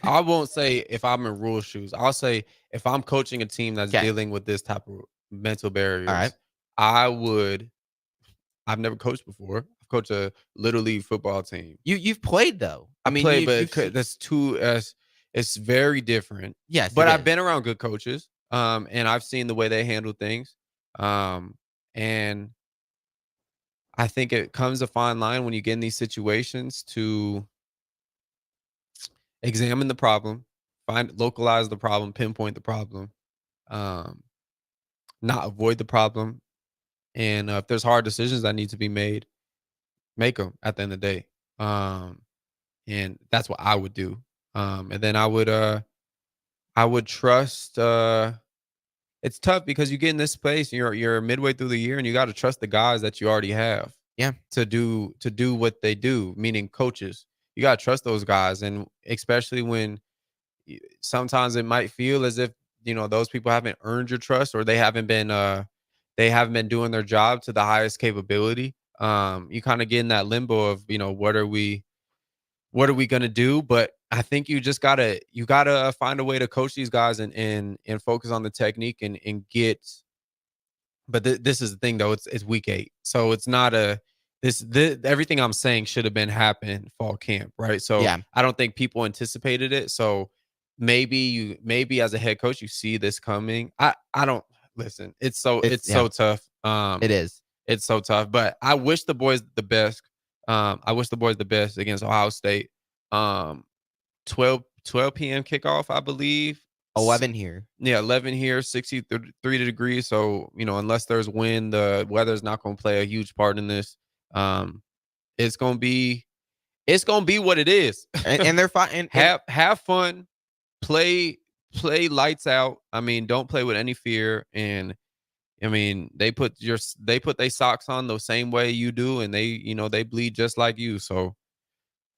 I won't say if I'm in Rule's shoes. I'll say if I'm coaching a team that's dealing with this type of mental barriers, I've never coached before. I've coached a Little League football team. You've played, though. I mean, played, but that's it's very different. Yes, but I've been around good coaches, and I've seen the way they handle things, and I think it comes a fine line when you get in these situations to examine the problem, localize the problem, pinpoint the problem, not avoid the problem, and if there's hard decisions that need to be made, make them at the end of the day, and that's what I would do. And then I would trust. It's tough because you get in this space, you're midway through the year, and you got to trust the guys that you already have. Yeah. To do what they do, meaning coaches. You got to trust those guys, and especially when sometimes it might feel as if those people haven't earned your trust, or they haven't been doing their job to the highest capability. You kind of get in that limbo of what are we gonna do? But I think you gotta find a way to coach these guys and focus on the technique and get. But this is the thing though, it's week 8, so it's not everything I'm saying should have been happening fall camp, right? So yeah. I don't think people anticipated it. So maybe as a head coach you see this coming. I don't listen. It's so tough. It is. It's so tough. But I wish the boys the best. I wish the boys the best against Ohio State. 12 p.m. kickoff, I believe. 11 here. Yeah, 11 here, 63 degrees. So, unless there's wind, the weather's not going to play a huge part in this. It's going to be what it is. And they're fine. Have fun. Play lights out. I mean, don't play with any fear. And I mean, they put their socks on the same way you do, and they bleed just like you. So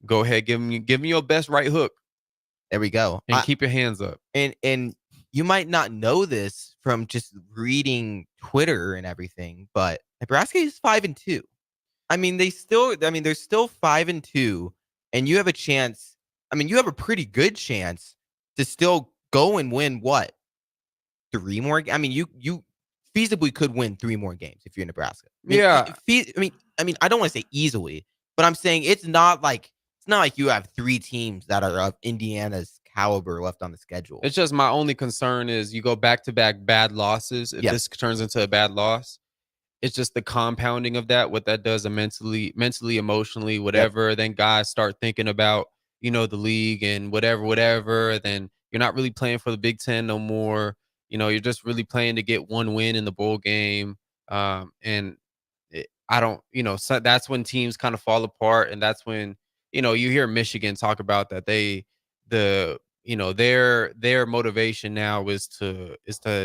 go ahead, give me your best right hook. There we go. And keep your hands up. And you might not know this from just reading Twitter and everything, but Nebraska is 5-2. I mean, they're still 5-2, and you have a chance. I mean, you have a pretty good chance to still go and win what? 3 more? I mean, you feasibly could win 3 more games if you're Nebraska. I mean, I don't want to say easily, but I'm saying it's not like you have 3 teams that are of Indiana's caliber left on the schedule. It's just my only concern is you go back-to-back bad losses. If this turns into a bad loss, it's just the compounding of that, what that does mentally, emotionally, whatever. Yep. Then guys start thinking about, the league and whatever. Then you're not really playing for the Big Ten no more. You're just really playing to get 1 win in the bowl game. So that's when teams kind of fall apart. And that's when, you hear Michigan talk about that their motivation now is to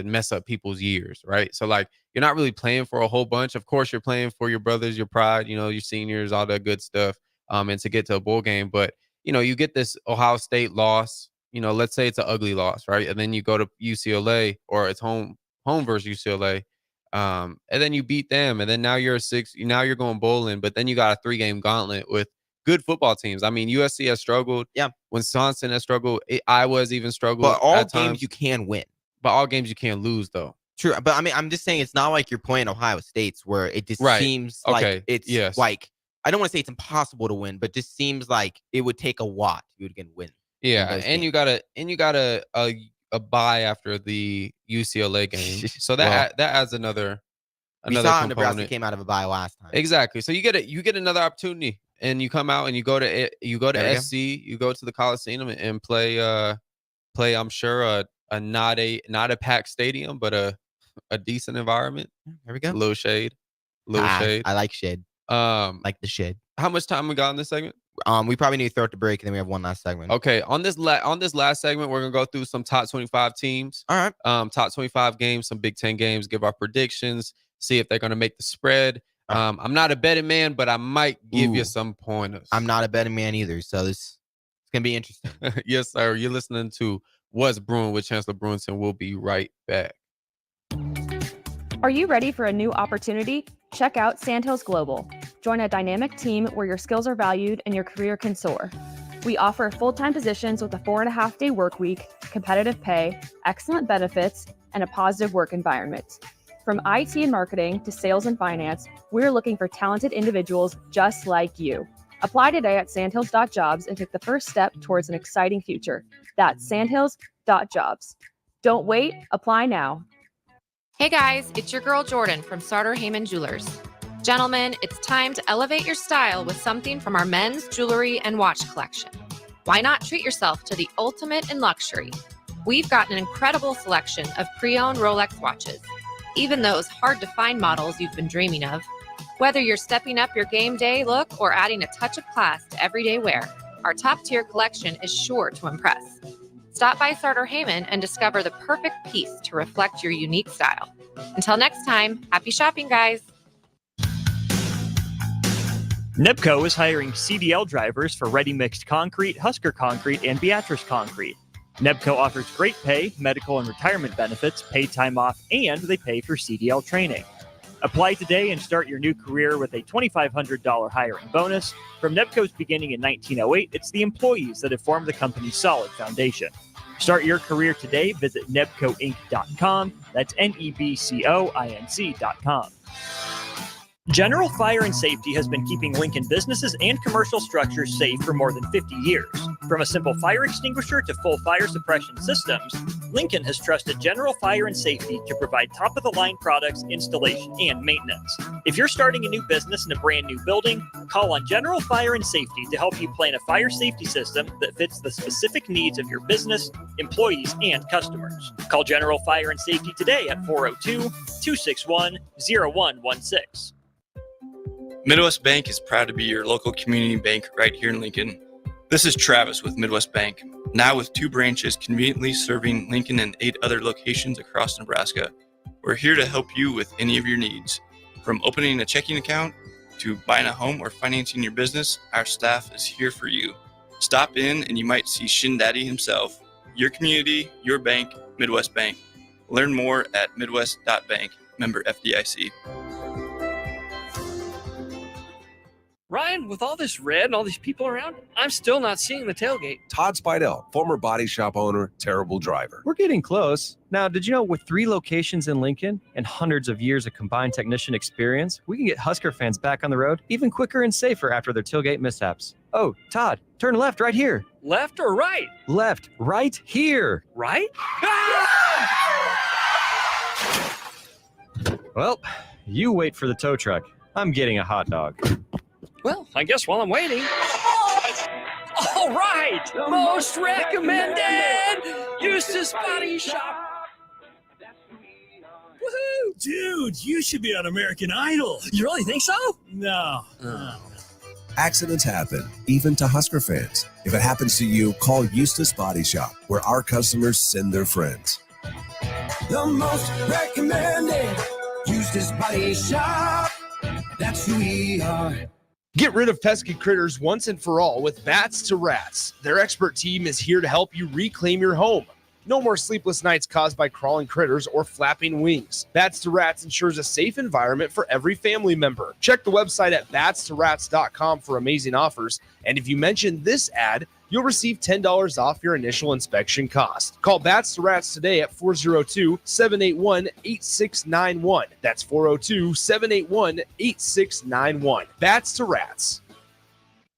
mess up people's years, right? So like you're not really playing for a whole bunch. Of course, you're playing for your brothers, your pride, your seniors, all that good stuff, and to get to a bowl game. But you get this Ohio State loss. Let's say it's an ugly loss, right? And then you go to UCLA, or it's home versus UCLA, and then you beat them, and then now you're now you're going bowling, but then you got a 3-game gauntlet with good football teams. I mean, USC has struggled. Yeah. Wisconsin has struggled. Iowa's even struggled. But all games you can win. But all games you can't lose, though. True. But I mean, I'm just saying it's not like you're playing Ohio State's where it just seems like it's like I don't want to say it's impossible to win, but just seems like it would take a lot to get win. Yeah, and you got a bye after the UCLA game, so that adds another We saw component. Nebraska came out of a bye last time. Exactly. So you get another opportunity, and you come out and you go to SC, you go to the Coliseum and play. I'm sure a not a packed stadium, but a decent environment. There we go. A little shade. Shade. I like shade. Like the shade. How much time we got in this segment? We probably need to throw it to break, and then we have one last segment. Okay, on this last segment, we're gonna go through some top 25 teams. All right. Top 25 games, some Big Ten games, give our predictions, see if they're gonna make the spread. I'm not a betting man, but I might give you some pointers. I'm not a betting man either, so it's gonna be interesting. Yes, sir. You're listening to What's Brewing with Chancellor Brewington. We'll be right back. Are you ready for a new opportunity? Check out Sandhills Global. Join a dynamic team where your skills are valued and your career can soar. We offer full-time positions with a 4.5-day work week, competitive pay, excellent benefits, and a positive work environment. From IT and marketing to sales and finance, we're looking for talented individuals just like you. Apply today at sandhills.jobs and take the first step towards an exciting future. That's sandhills.jobs. Don't wait, apply now. Hey guys, it's your girl Jordan from Sartor Heyman Jewelers. Gentlemen, it's time to elevate your style with something from our men's jewelry and watch collection. Why not treat yourself to the ultimate in luxury? We've got an incredible selection of pre-owned Rolex watches, even those hard-to-find models you've been dreaming of. Whether you're stepping up your game day look or adding a touch of class to everyday wear, our top-tier collection is sure to impress. Stop by Sartor Heyman and discover the perfect piece to reflect your unique style. Until next time, happy shopping, guys. NEBCO is hiring CDL drivers for Ready Mixed Concrete, Husker Concrete, and Beatrice Concrete. NEBCO offers great pay, medical and retirement benefits, paid time off, and they pay for CDL training. Apply today and start your new career with a $2,500 hiring bonus. From NEBCO's beginning in 1908, it's the employees that have formed the company's solid foundation. Start your career today. Visit nebcoinc.com. That's NEBCOINC.com. General Fire and Safety has been keeping Lincoln businesses and commercial structures safe for more than 50 years. From a simple fire extinguisher to full fire suppression systems, Lincoln has trusted General Fire and Safety to provide top-of-the-line products, installation, and maintenance. If you're starting a new business in a brand new building, call on General Fire and Safety to help you plan a fire safety system that fits the specific needs of your business, employees, and customers. Call General Fire and Safety today at 402-261-0116. Midwest Bank is proud to be your local community bank right here in Lincoln. This is Travis with Midwest Bank, now with 2 branches conveniently serving Lincoln and 8 other locations across Nebraska. We're here to help you with any of your needs. From opening a checking account to buying a home or financing your business, our staff is here for you. Stop in and you might see Shin Daddy himself. Your community, your bank, Midwest Bank. Learn more at midwest.bank, member FDIC. Ryan, with all this red and all these people around, I'm still not seeing the tailgate. Todd Spidell, former body shop owner, terrible driver. We're getting close. Now, did you know with 3 locations in Lincoln and hundreds of years of combined technician experience, we can get Husker fans back on the road even quicker and safer after their tailgate mishaps? Oh, Todd, turn left right here. Left or right? Left, right here. Right? Well, you wait for the tow truck. I'm getting a hot dog. Well, I guess while I'm waiting. All right! Most recommended! Eustace Body Shop! Woohoo! Dude, you should be on American Idol. You really think so? No. Accidents happen, even to Husker fans. If it happens to you, call Eustace Body Shop, where our customers send their friends. The most recommended Eustace Body Shop. That's who we are. Get rid of pesky critters once and for all with Bats to Rats. Their expert team is here to help you reclaim your home. No more sleepless nights caused by crawling critters or flapping wings. Bats to Rats ensures a safe environment for every family member. Check the website at batstorats.com for amazing offers. And if you mention this ad, you'll receive $10 off your initial inspection cost. Call Bats to Rats today at 402-781-8691. That's 402-781-8691. Bats to Rats.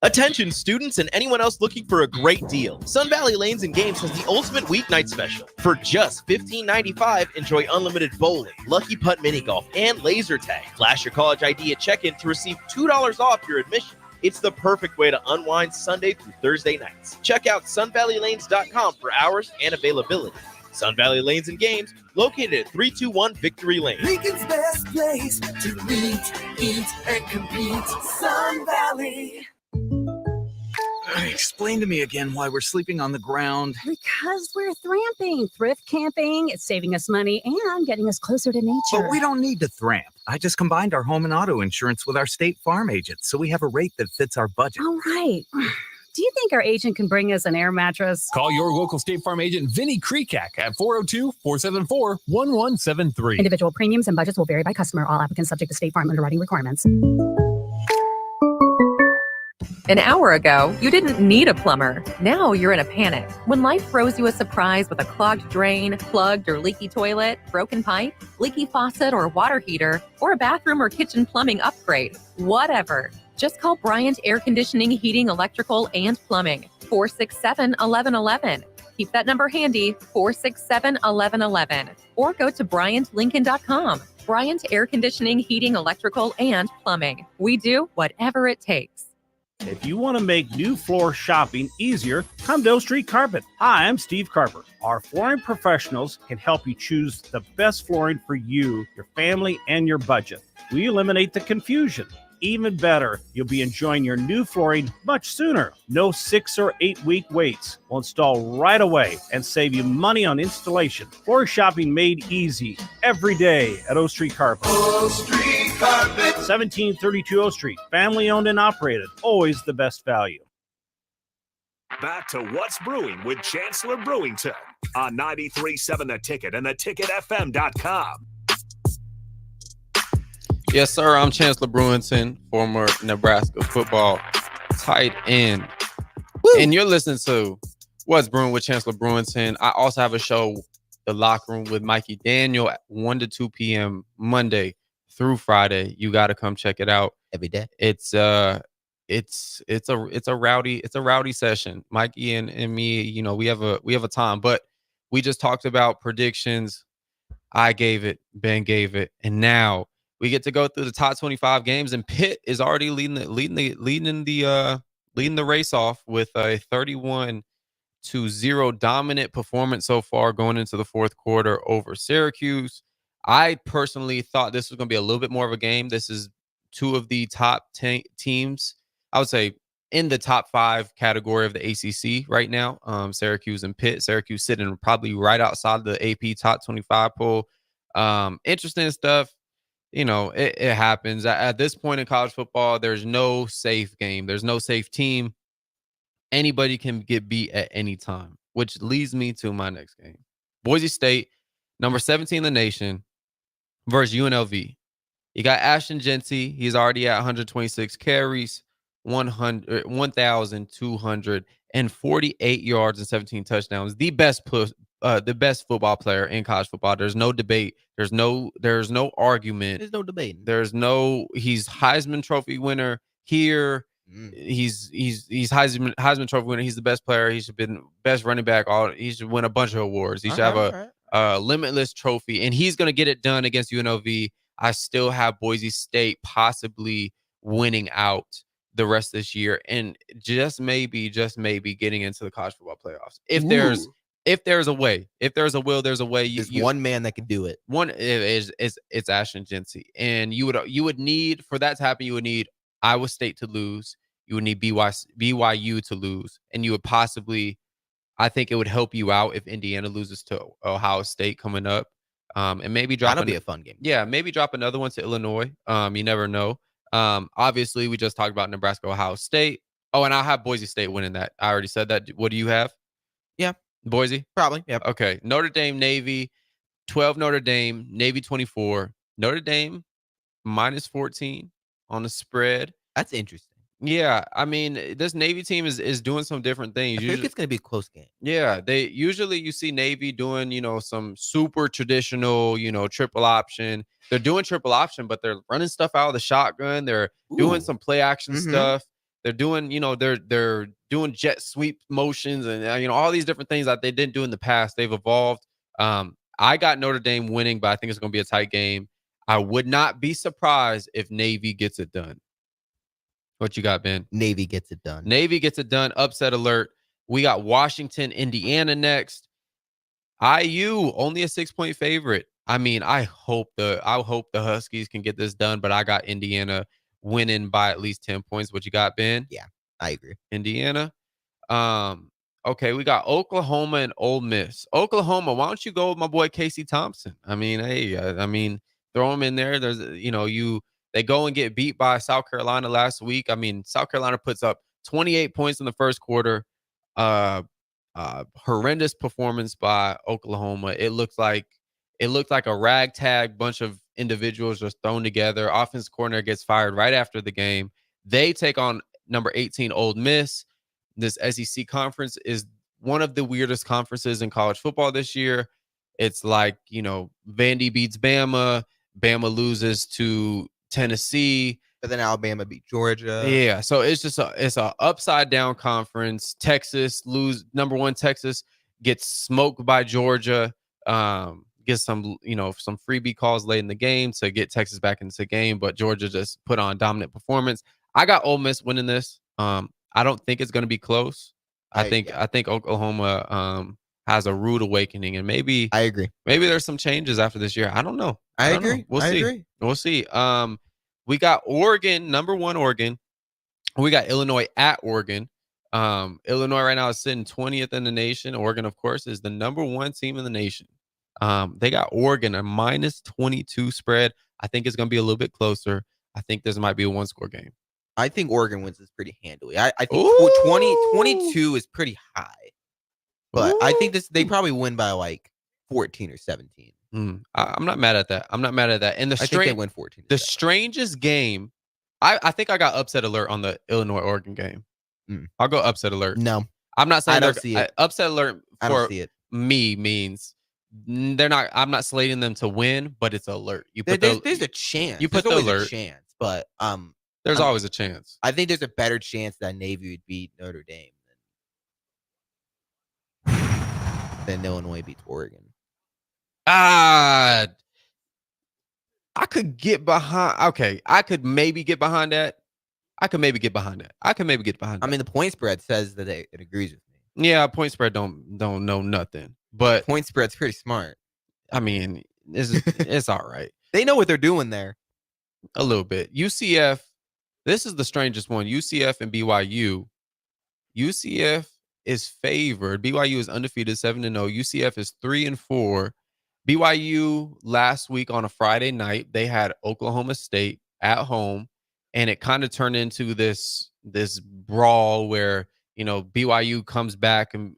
Attention students and anyone else looking for a great deal. Sun Valley Lanes and Games has the ultimate weeknight special. For just $15.95, enjoy unlimited bowling, lucky putt mini golf, and laser tag. Flash your college ID at check-in to receive $2 off your admission. It's the perfect way to unwind Sunday through Thursday nights. Check out sunvalleylanes.com for hours and availability. Sun Valley Lanes and Games, located at 321 Victory Lane. Lincoln's best place to meet, eat, and compete. Sun Valley. Explain to me again why we're sleeping on the ground. Because we're thramping, thrift camping. It's saving us money and getting us closer to nature. But we don't need to thramp. I just combined our home and auto insurance with our State Farm agent, so we have a rate that fits our budget. All right. Do you think our agent can bring us an air mattress? Call your local State Farm agent, Vinny Krekak, at 402-474-1173. Individual premiums and budgets will vary by customer. All applicants subject to State Farm underwriting requirements. An hour ago, you didn't need a plumber. Now you're in a panic. When life throws you a surprise with a clogged drain, plugged or leaky toilet, broken pipe, leaky faucet or water heater, or a bathroom or kitchen plumbing upgrade, whatever. Just call Bryant Air Conditioning, Heating, Electrical, and Plumbing. 467-1111. Keep that number handy, 467-1111. Or go to BryantLincoln.com. Bryant Air Conditioning, Heating, Electrical, and Plumbing. We do whatever it takes. If you want to make new floor shopping easier, come to O Street Carpet. Hi, I'm Steve Carper. Our flooring professionals can help you choose the best flooring for you, your family, and your budget. We eliminate the confusion. Even better, you'll be enjoying your new flooring much sooner. No 6 or 8 week waits. We'll install right away and save you money on installation. Floor shopping made easy every day at O Street Carpet. O Street Carpet. 1732 O Street. Family owned and operated. Always the best value. Back to What's Brewing with Chancellor Brewington on 93.7 The Ticket and theticketfm.com. Yes, sir. I'm Chancellor Brewington, former Nebraska football tight end. Woo! And you're listening to What's Brewing with Chancellor Brewington. I also have a show, The Locker Room with Mikey Daniel at 1 to 2 p.m. Monday through Friday. You got to come check it out every day. It's a rowdy session. Mikey and me, you know, we have a time, but we just talked about predictions. I gave it, Ben gave it, and now we get to go through the top 25 games, and Pitt is already leading the race off with a 31-0 dominant performance so far going into the fourth quarter over Syracuse. I personally thought this was going to be a little bit more of a game. This is two of the top 10 teams, I would say, in the top 5 category of the ACC right now. Syracuse and Pitt. Syracuse sitting probably right outside the AP top 25 poll. Interesting stuff. You know, it happens. At this point in college football, there's no safe game. There's no safe team. Anybody can get beat at any time, which leads me to my next game. Boise State, number 17 in the nation, versus UNLV. You got Ashton Genty. He's already at 126 carries, 1,248 yards and 17 touchdowns. The best football player in college football. There's no debate. There's no argument. There's no debate. He's Heisman Trophy winner here. He's Heisman Trophy winner. He's the best player. He should be best running back. He should win a bunch of awards. He should have a limitless trophy, and he's going to get it done against UNLV. I still have Boise State possibly winning out the rest of this year, and just maybe getting into the college football playoffs. If there's a way, if there's a will, there's a way. There's one man that can do it. It's Ashton Genty, and you would need, for that to happen, you would need Iowa State to lose. You would need BYU to lose, and you would possibly, I think it would help you out if Indiana loses to Ohio State coming up, and maybe drop. That'll be a fun game. Yeah, maybe drop another one to Illinois. You never know. Obviously, we just talked about Nebraska, Ohio State. Oh, and I'll have Boise State winning that. I already said that. What do you have? Yeah. Boise? Probably. Yeah. Okay. Notre Dame, Navy, 12 Notre Dame, Navy 24. Notre Dame -14 on the spread. That's interesting. Yeah, I mean, this Navy team is doing some different things. I think it's going to be a close game. Yeah, they usually you see Navy doing, some super traditional, triple option. They're doing triple option, but they're running stuff out of the shotgun. They're doing some play action stuff. They're doing, they're doing jet sweep motions and all these different things that they didn't do in the past. They've evolved. I got Notre Dame winning, but I think it's going to be a tight game. I would not be surprised if Navy gets it done. What you got, Ben? Navy gets it done. Navy gets it done. Upset alert. We got Washington, Indiana next. IU only a 6-point favorite. I mean, I hope the Huskies can get this done, but I got Indiana winning by at least 10 points. What you got, Ben? Yeah, I agree. Indiana. Okay, we got Oklahoma and Ole Miss. Oklahoma, why don't you go with my boy Casey Thompson? I mean, hey, throw him in there. There's, they go and get beat by South Carolina last week. I mean, South Carolina puts up 28 points in the first quarter. Horrendous performance by Oklahoma. It looked like a ragtag bunch of individuals just thrown together. Offense coordinator gets fired right after the game. They take on number 18 Ole Miss. This SEC conference is one of the weirdest conferences in college football this year. It's like, Vandy beats Bama. Bama loses to Tennessee. But then Alabama beat Georgia. Yeah, so it's a upside down conference. Number 1 Texas gets smoked by Georgia. Gets some freebie calls late in the game to get Texas back into the game, but Georgia just put on dominant performance. I got Ole Miss winning this. I don't think it's going to be close. I think Oklahoma has a rude awakening, and maybe I agree. Maybe there's some changes after this year. I don't know. I agree. We'll see. We'll see. We got Oregon, number 1 Oregon. We got Illinois at Oregon. Illinois right now is sitting 20th in the nation. Oregon, of course, is the number 1 team in the nation. They got Oregon a -22 spread. I think it's going to be a little bit closer. I think this might be a 1-score game. I think Oregon wins this pretty handily. I think 22 is pretty high. But I think they probably win by like 14 or 17. I'm not mad at that. And I think they win 14. The strangest game, I think I got upset alert on the Illinois-Oregon game. I'll go upset alert. No. I'm not saying I don't see it. Upset alert I for don't see it. me means I'm not slating them to win, but it's alert. There's a chance. You put there's the always alert. a chance, but there's always a chance. I think there's a better chance that Navy would beat Notre Dame than Illinois beats Oregon. I could get behind. Okay, I could maybe get behind that. I mean, the point spread says that it agrees with me. Yeah, point spread don't know nothing. But point spread's pretty smart. I mean, it's all right. They know what they're doing there. A little bit. UCF. This is the strangest one. UCF and BYU. UCF is favored. BYU is undefeated, 7-0. UCF is 3-4. BYU last week on a Friday night, they had Oklahoma State at home, and it kind of turned into this brawl where BYU comes back and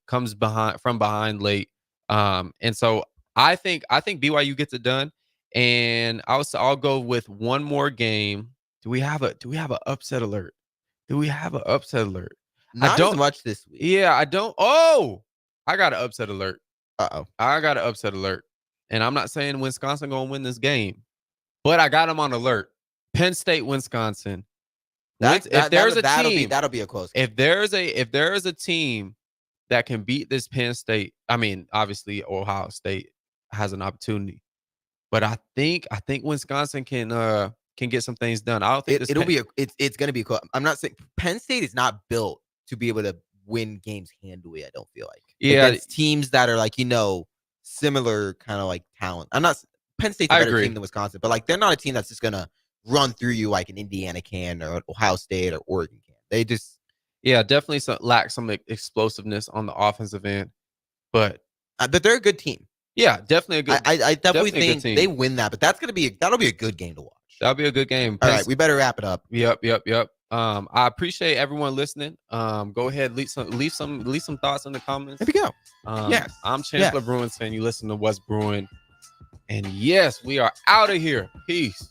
comes from behind late. And so I think BYU gets it done, and I'll go with one more game. Do we have an upset alert? Not as much this week. Yeah, I don't. Oh, I got an upset alert. I got an upset alert. And I'm not saying Wisconsin going to win this game, but I got them on alert. Penn State, Wisconsin. That'll be a close game. If there is a team that can beat this Penn State, I mean, obviously Ohio State has an opportunity, but I think Wisconsin can get some things done. I don't think it's going to be close. I'm not saying Penn State is not built to be able to win games handily. I don't feel like. Yeah, against teams that are like similar kind of like talent. Penn State's a better team than Wisconsin, but like they're not a team that's just gonna run through you like an Indiana can or Ohio State or Oregon can. They just definitely lack some explosiveness on the offensive end, but they're a good team. Yeah, definitely a good. I definitely think they win that, but that'll be a good game to watch. That'll be a good game. All right, we better wrap it up. Yep. I appreciate everyone listening. Go ahead, leave some thoughts in the comments. There we go. Yes, I'm Chancellor Brewington. You listen to What's Brewing, and yes, we are out of here. Peace.